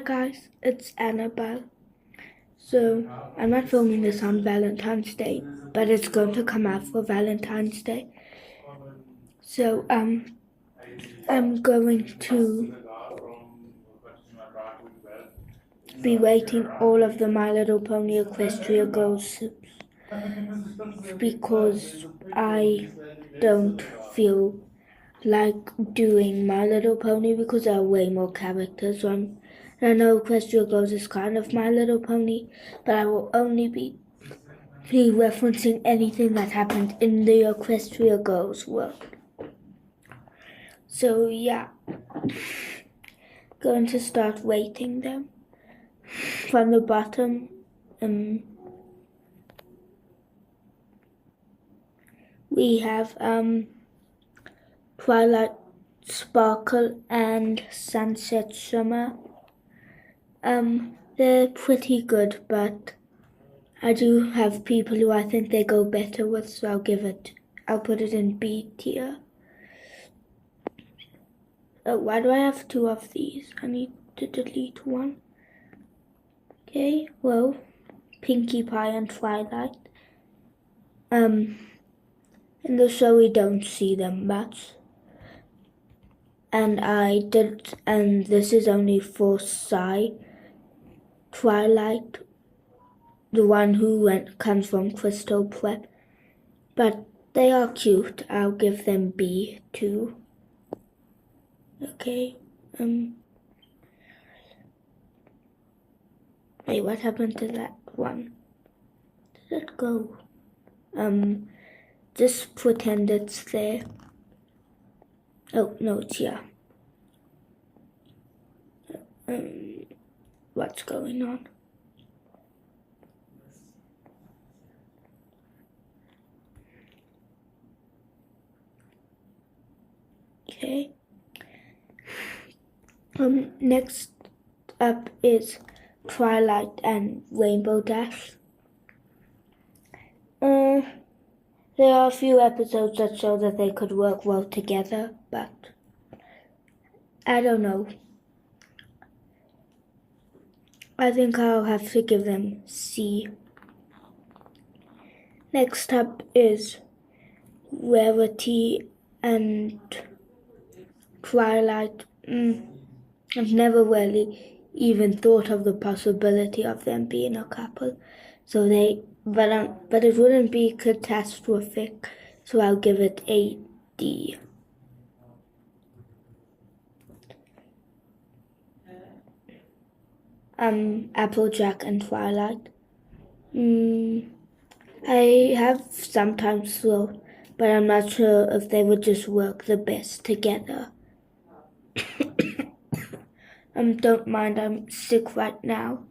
guys, it's Annabelle. So, I'm not filming this on Valentine's Day, but it's going to come out for Valentine's Day. So, I'm going to be rating all of the My Little Pony Equestria Girls because I don't feel like doing My Little Pony because there are way more characters on. And I know Equestria Girls is kind of My Little Pony, but I will only be referencing anything that happened in the Equestria Girls world. So yeah, going to start rating them from the bottom. We have Twilight Sparkle and Sunset Shimmer. They're pretty good, but I do have people who I think they go better with, so I'll put it in B tier. Oh, why do I have two of these? I need to delete one. Okay, well, Pinkie Pie and Twilight. In the show we don't see them much. And this is only for Psy. Twilight, the one who comes from Crystal Prep. But they are cute. I'll give them B too. Okay. Wait, what happened to that one? Did it go? Just pretend it's there. Oh, no, it's here. What's going on? Okay. Next up is Twilight and Rainbow Dash. There are a few episodes that show that they could work well together, but I don't know. I think I'll have to give them C. Next up is Rarity and Twilight. I've never really even thought of the possibility of them being a couple, but it wouldn't be catastrophic, so I'll give it a D. Applejack and Twilight. I have sometimes thought, but I'm not sure if they would just work the best together. Don't mind, I'm sick right now,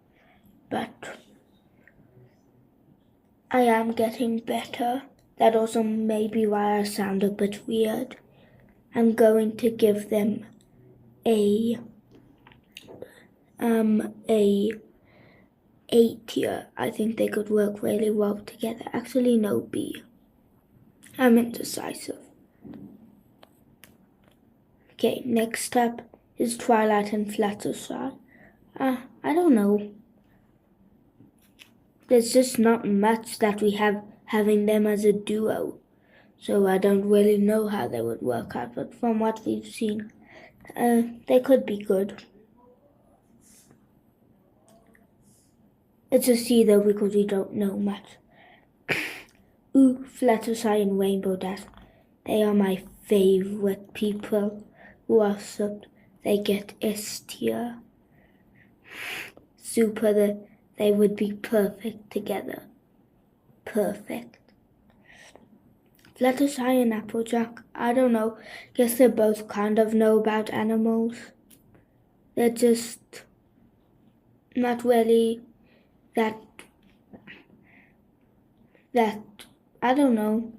but I am getting better. That also may be why I sound a bit weird. I'm going to give them a A tier. I think they could work really well together. Actually, no, B. I'm indecisive. Okay, next up is Twilight and Fluttershy. I don't know. There's just not much that we have having them as a duo. So I don't really know how they would work out, but from what we've seen, they could be good. It's a C though because we don't know much. Ooh, Fluttershy and Rainbow Dash. They are my favorite people who are subbed. They get S tier. Super, they would be perfect together. Perfect. Fluttershy and Applejack, I don't know. Guess they both kind of know about animals. They're just not really that I don't know.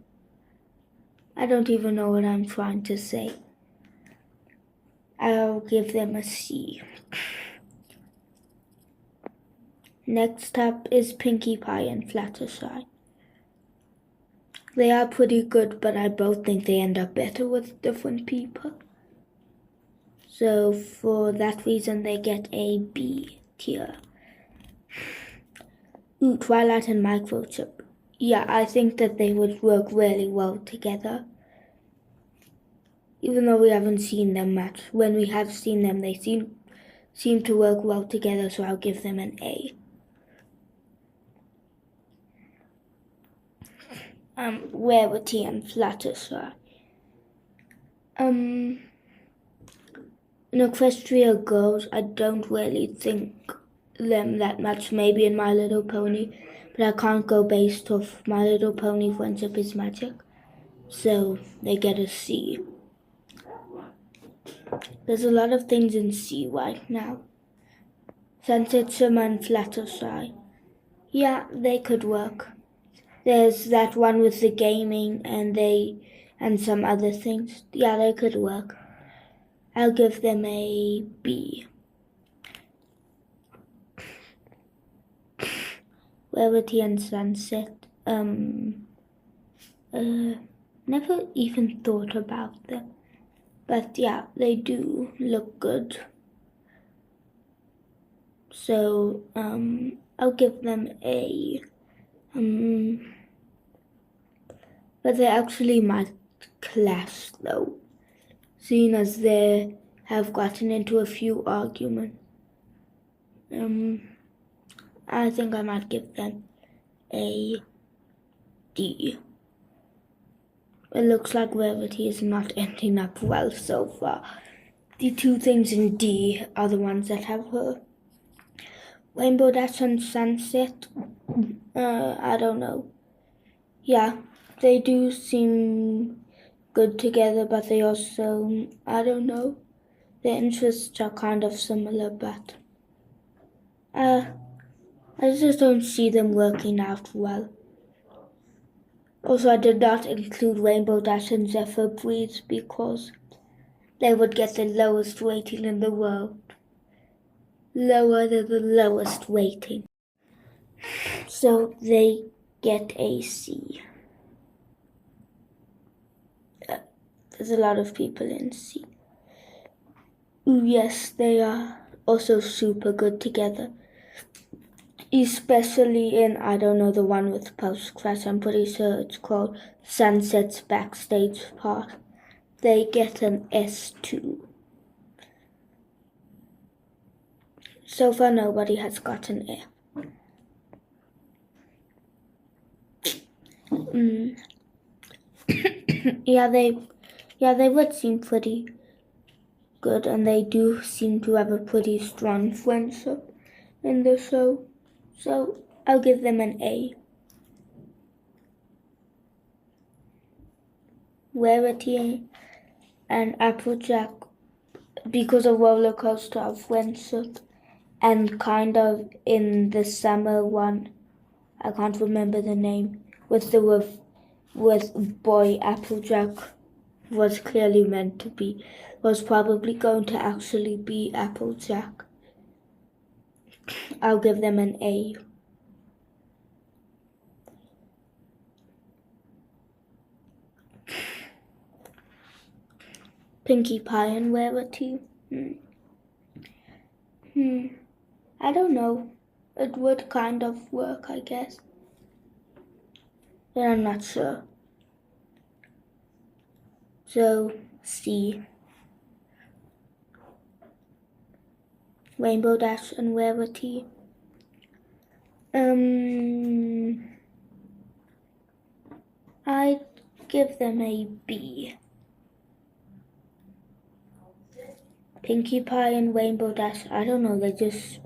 I don't even know what I'm trying to say. I'll give them a C. Next up is Pinkie Pie and Fluttershy. They are pretty good, but I both think they end up better with different people. So for that reason, they get a B tier. Ooh, Twilight and Microchip. Yeah, I think that they would work really well together. Even though we haven't seen them much, when we have seen them, they seem to work well together, so I'll give them an A. Rarity and Fluttershy. In Equestria Girls, I don't really think them that much, maybe in My Little Pony, but I can't go based off My Little Pony Friendship is Magic, so they get a C. There's a lot of things in C right now. Sunset Shimmer and Fluttershy. Yeah, they could work. There's that one with the gaming and some other things. Yeah, they could work. I'll give them a B. Rarity and Sunset. Never even thought about them. But yeah, they do look good. So, I'll give them a, but they're actually my class though, seeing as they have gotten into a few arguments. I think I might give them a D. It looks like Rarity is not ending up well so far. The two things in D are the ones that have her. Rainbow Dash and Sunset, I don't know. Yeah, they do seem good together, but they also, I don't know. Their interests are kind of similar, but I just don't see them working out well. Also, I did not include Rainbow Dash and Zephyr Breeze because they would get the lowest rating in the world. Lower than the lowest rating. So they get a C. There's a lot of people in C. Yes, they are also super good together. Especially in, I don't know, the one with Post Crash. I'm pretty sure it's called Sunset's Backstage Part. They get an S2. So far, nobody has gotten F. Yeah, they would seem pretty good, and they do seem to have a pretty strong friendship in the show. So I'll give them an A. Rarity and Applejack, because of Roller Coaster of Friendship, and kind of in the summer one, I can't remember the name, with Boy Applejack was clearly meant to be, was probably going to actually be Applejack. I'll give them an A. Pinkie Pie and Rarity. I don't know. It would kind of work, I guess. But I'm not sure. So, C. Rainbow Dash and Rarity. I'd give them a B. Pinkie Pie and Rainbow Dash, I don't know, they just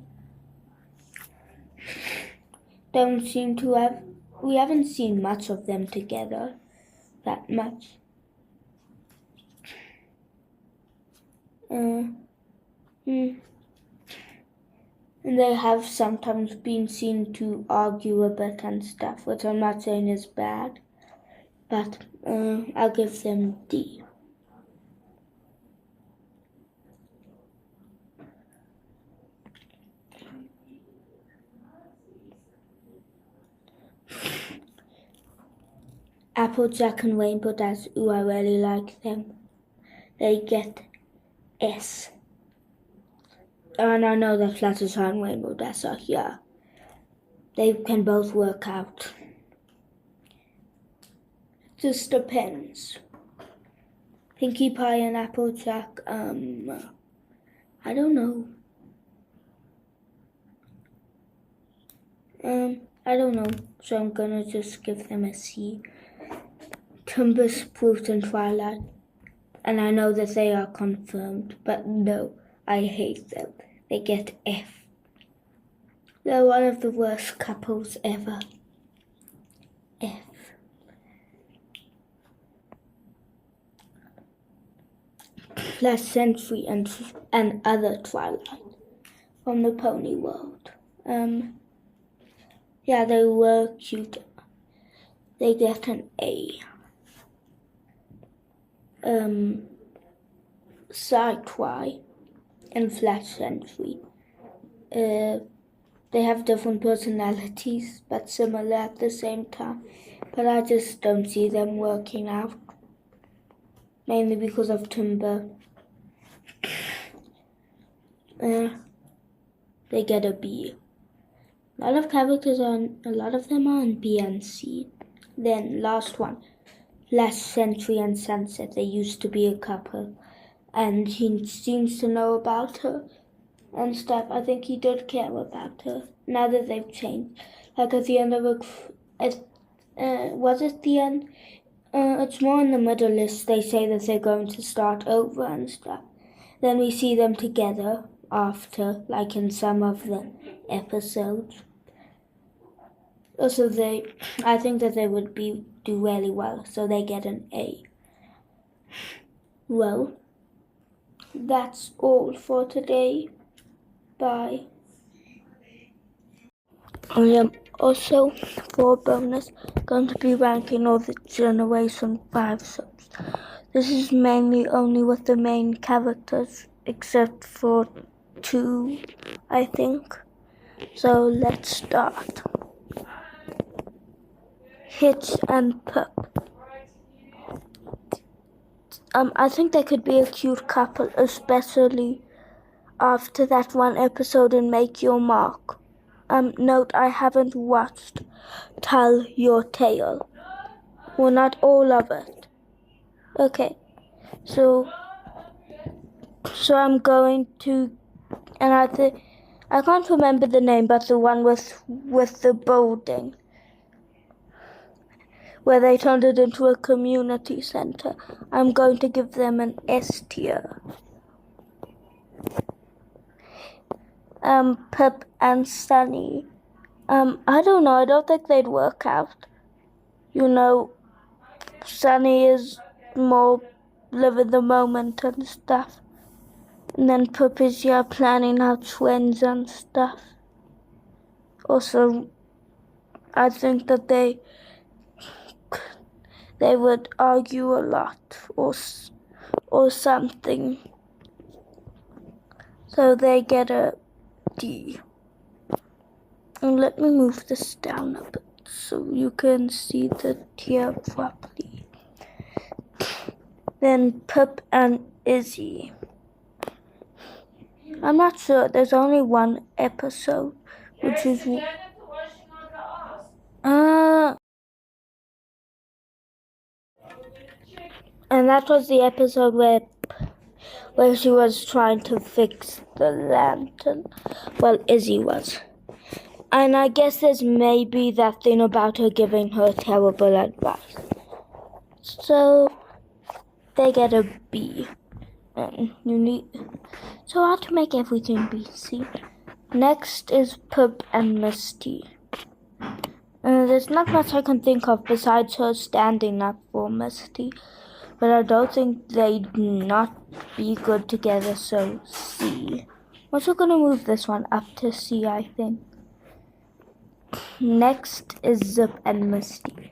don't seem to have, we haven't seen much of them together, that much. And they have sometimes been seen to argue a bit and stuff, which I'm not saying is bad, but I'll give them D. Applejack and Rainbow Dash, ooh, I really like them. They get S. And I know that Flutter and Rainbow Dash are here. They can both work out. Just depends. Pinkie Pie and Applejack, I don't know. I don't know, so I'm gonna just give them a C. Timber, Spruce, and Twilight. And I know that they are confirmed, but no, I hate them. They get F. They're one of the worst couples ever. F. Last Century and other Twilight from the Pony World. Yeah, they were cute. They get an A. Sci-Twi and Flash Century. They have different personalities, but similar at the same time. But I just don't see them working out. Mainly because of Timber. They get a B. A lot of them are on B and C. Then last one, Last Century and Sunset. They used to be a couple, and he seems to know about her and stuff. I think he did care about her. Now that they've changed, like at the end of was it the end? It's more in the middle list. They say that they're going to start over and stuff. Then we see them together after, like in some of the episodes. Also, I think that they would do really well, so they get an A. Well, that's all for today. Bye. I am also, for a bonus, going to be ranking all the Generation 5 subs. This is mainly only with the main characters, except for 2, I think. So let's start. Hitch and Pup. I think they could be a cute couple, especially after that one episode in Make Your Mark. Note, I haven't watched Tell Your Tale. Well, not all of it. Okay, so I'm going to, and I can't remember the name, but the one with the building, where they turned it into a community center. I'm going to give them an S tier. Pip and Sunny. I don't know, I don't think they'd work out. You know, Sunny is more live in the moment and stuff. And then Pip is planning out trends and stuff. Also, I think that they would argue a lot or something. So they get a D. And let me move this down a bit so you can see the tier properly. Then Pip and Izzy. I'm not sure. There's only one episode, which is and that was the episode where she was trying to fix the lantern. Well, Izzy was. And I guess there's maybe that thing about her giving her terrible advice. So they get a B. And so hard to make everything B, see? Next is Pip and Misty. There's not much I can think of besides her standing up for Misty. But I don't think they'd not be good together, so C. I'm also going to move this one up to C, I think. Next is Zip and Misty.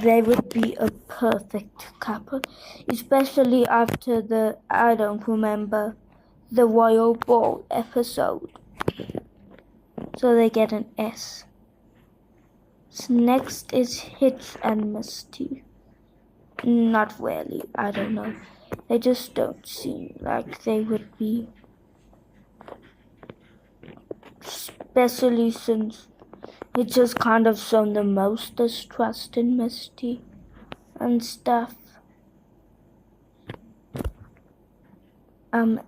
They would be a perfect couple, especially after I don't remember, the Royal Ball episode. So they get an S. So next is Hitch and Misty. Not really, I don't know. They just don't seem like they would be especially since it just kind of shown the most distrust in Misty and stuff.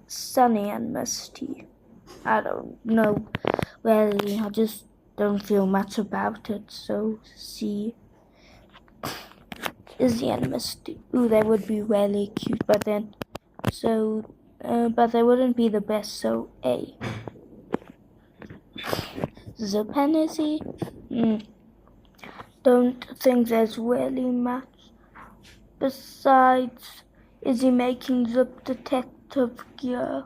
Sunny and Misty. I don't know really, I just don't feel much about it, so C. Izzy and Misty. Ooh, they would be really cute, but then, but they wouldn't be the best, so A. Zip and Izzy? Don't think there's really much besides Izzy making Zip detective gear.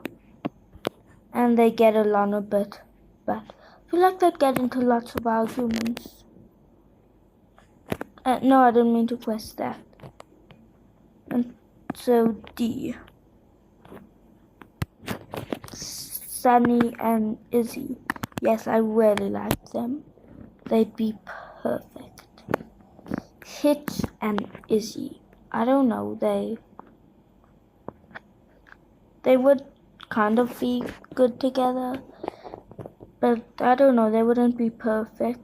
And they get along a bit, but I feel like they'd get into lots of arguments. No, I didn't mean to press that. And so D. Sunny and Izzy. Yes, I really like them. They'd be perfect. Hitch and Izzy. I don't know, they would kind of be good together, but I don't know, they wouldn't be perfect.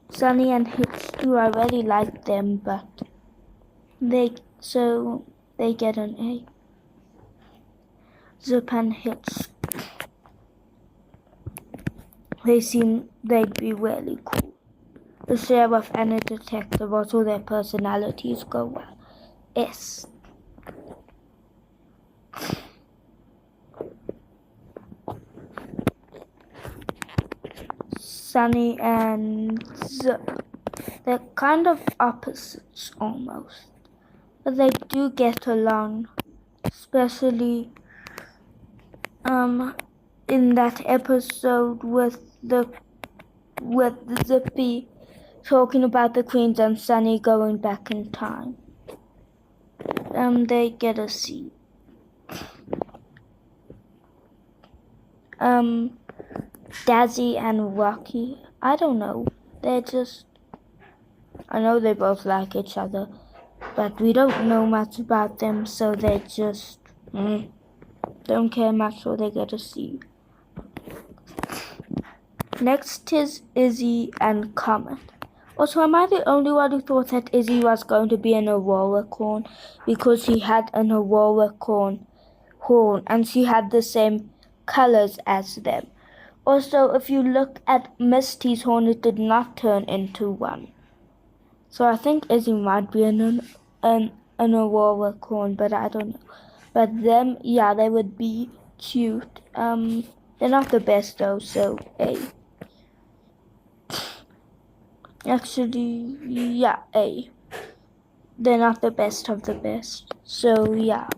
Sunny and Hitch too, I really like them, but they get an A. Zip and Hitch. They'd be really cool. The sheriff and the detective, also their personalities go well. S. Sunny and Zip. They're kind of opposites almost, but they do get along, especially in that episode with Zippy talking about the Queens and Sunny going back in time. They get a C. Dazzy and Rocky. I don't know. I know they both like each other, but we don't know much about them, so they just don't care much, so they get a C. Next is Izzy and Comet. Also, am I the only one who thought that Izzy was going to be an Aurora corn because he had an Aurora corn horn and she had the same colors as them? Also, if you look at Misty's horn, it did not turn into one. So I think Izzy might be an Aurora corn, but I don't know. But them, yeah, they would be cute. They're not the best though, so A. Actually, yeah, A. They're not the best of the best, so yeah.